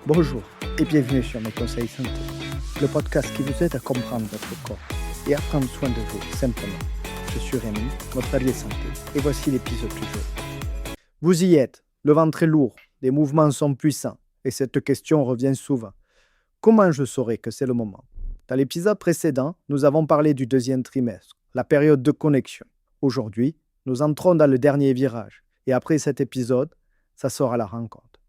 Bonjour et bienvenue sur Mes Conseils Santé, le podcast qui vous aide à comprendre votre corps et à prendre soin de vous simplement. Je suis Rémi, votre allié santé, et voici l'épisode du jour. Vous y êtes, le ventre est lourd, les mouvements sont puissants, et cette question revient souvent. Comment je saurai que c'est le moment? Dans l'épisode précédent, nous avons parlé du deuxième trimestre, la période de connexion. Aujourd'hui, nous entrons dans le dernier virage, et après cet épisode, ça sera la rencontre.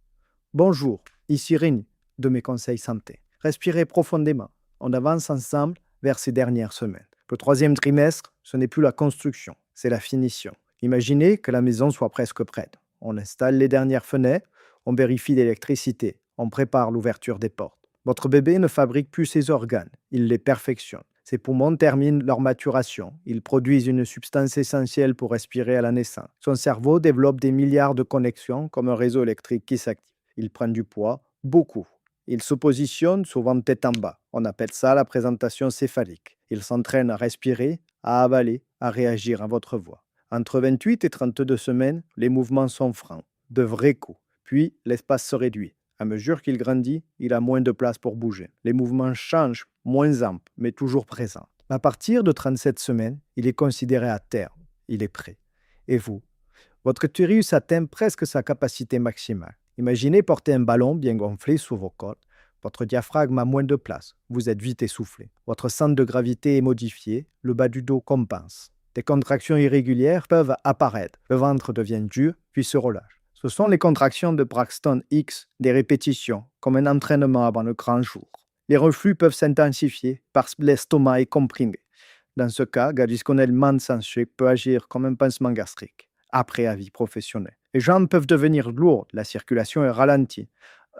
Bonjour, ici Rémi, de Mes Conseils Santé. Respirez profondément. On avance ensemble vers ces dernières semaines. Le troisième trimestre, ce n'est plus la construction, c'est la finition. Imaginez que la maison soit presque prête. On installe les dernières fenêtres, on vérifie l'électricité, on prépare l'ouverture des portes. Votre bébé ne fabrique plus ses organes, il les perfectionne. Ses poumons terminent leur maturation. Ils produisent une substance essentielle pour respirer à la naissance. Son cerveau développe des milliards de connexions comme un réseau électrique qui s'active. Il prend du poids, beaucoup. Il se positionne souvent tête en bas. On appelle ça la présentation céphalique. Il s'entraîne à respirer, à avaler, à réagir à votre voix. Entre 28 et 32 semaines, les mouvements sont francs, de vrais coups. Puis, l'espace se réduit. À mesure qu'il grandit, il a moins de place pour bouger. Les mouvements changent, moins amples, mais toujours présents. À partir de 37 semaines, il est considéré à terme. Il est prêt. Et vous? Votre utérus atteint presque sa capacité maximale. Imaginez porter un ballon bien gonflé sous vos côtes. Votre diaphragme a moins de place. Vous êtes vite essoufflé. Votre centre de gravité est modifié. Le bas du dos compense. Des contractions irrégulières peuvent apparaître. Le ventre devient dur, puis se relâche. Ce sont les contractions de Braxton Hicks, des répétitions, comme un entraînement avant le grand jour. Les reflux peuvent s'intensifier parce que l'estomac est comprimé. Dans ce cas, Gavisconel Mansenche peut agir comme un pansement gastrique, après avis professionnel. Les jambes peuvent devenir lourdes, la circulation est ralentie.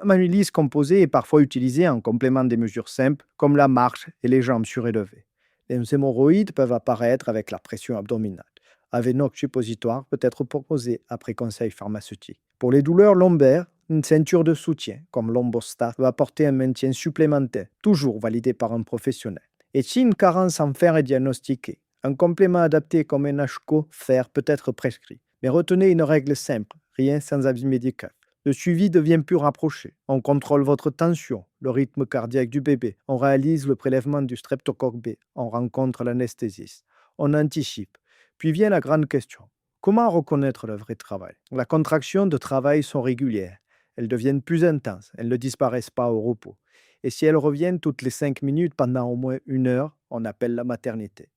Un hélice composé est parfois utilisé en complément des mesures simples, comme la marche et les jambes surélevées. Les hémorroïdes peuvent apparaître avec la pression abdominale. Avenox suppositoire peut être proposé après conseil pharmaceutique. Pour les douleurs lombaires, une ceinture de soutien, comme Lombostat, va apporter un maintien supplémentaire, toujours validé par un professionnel. Et si une carence en fer est diagnostiquée, un complément adapté comme un HCO fer peut être prescrit. Mais retenez une règle simple, rien sans avis médical. Le suivi devient plus rapproché. On contrôle votre tension, le rythme cardiaque du bébé. On réalise le prélèvement du streptocoque B. On rencontre l'anesthésiste. On anticipe. Puis vient la grande question. Comment reconnaître le vrai travail? Les contractions de travail sont régulières. Elles deviennent plus intenses. Elles ne disparaissent pas au repos. Et si elles reviennent toutes les 5 minutes pendant au moins 1 heure, on appelle la maternité.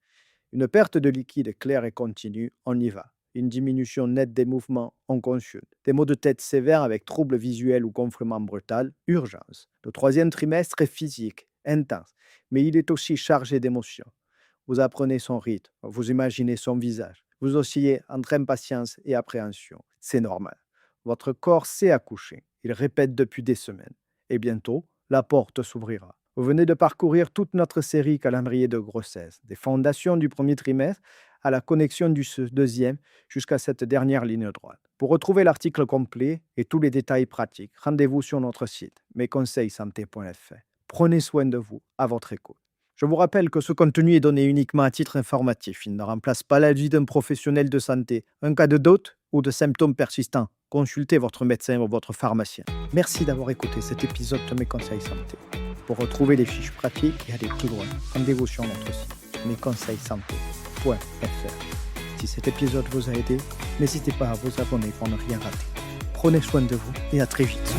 Une perte de liquide claire et continue, on y va. Une diminution nette des mouvements, on consulte. Des maux de tête sévères avec troubles visuels ou gonflement brutal, urgence. Le troisième trimestre est physique, intense, mais il est aussi chargé d'émotions. Vous apprenez son rythme, vous imaginez son visage. Vous oscillez entre impatience et appréhension. C'est normal. Votre corps sait accoucher. Il répète depuis des semaines. Et bientôt, la porte s'ouvrira. Vous venez de parcourir toute notre série calendrier de grossesse, des fondations du premier trimestre à la connexion du deuxième jusqu'à cette dernière ligne droite. Pour retrouver l'article complet et tous les détails pratiques, rendez-vous sur notre site mesconseilssanté.fr. Prenez soin de vous à votre écoute. Je vous rappelle que ce contenu est donné uniquement à titre informatif. Il ne remplace pas l'avis d'un professionnel de santé. En cas de doute ou de symptômes persistants, consultez votre médecin ou votre pharmacien. Merci d'avoir écouté cet épisode de Mes Conseils Santé. Pour retrouver les fiches pratiques et aller plus loin, rendez-vous sur notre site mesconseilssanté.fr. Si cet épisode vous a aidé, n'hésitez pas à vous abonner pour ne rien rater. Prenez soin de vous et à très vite.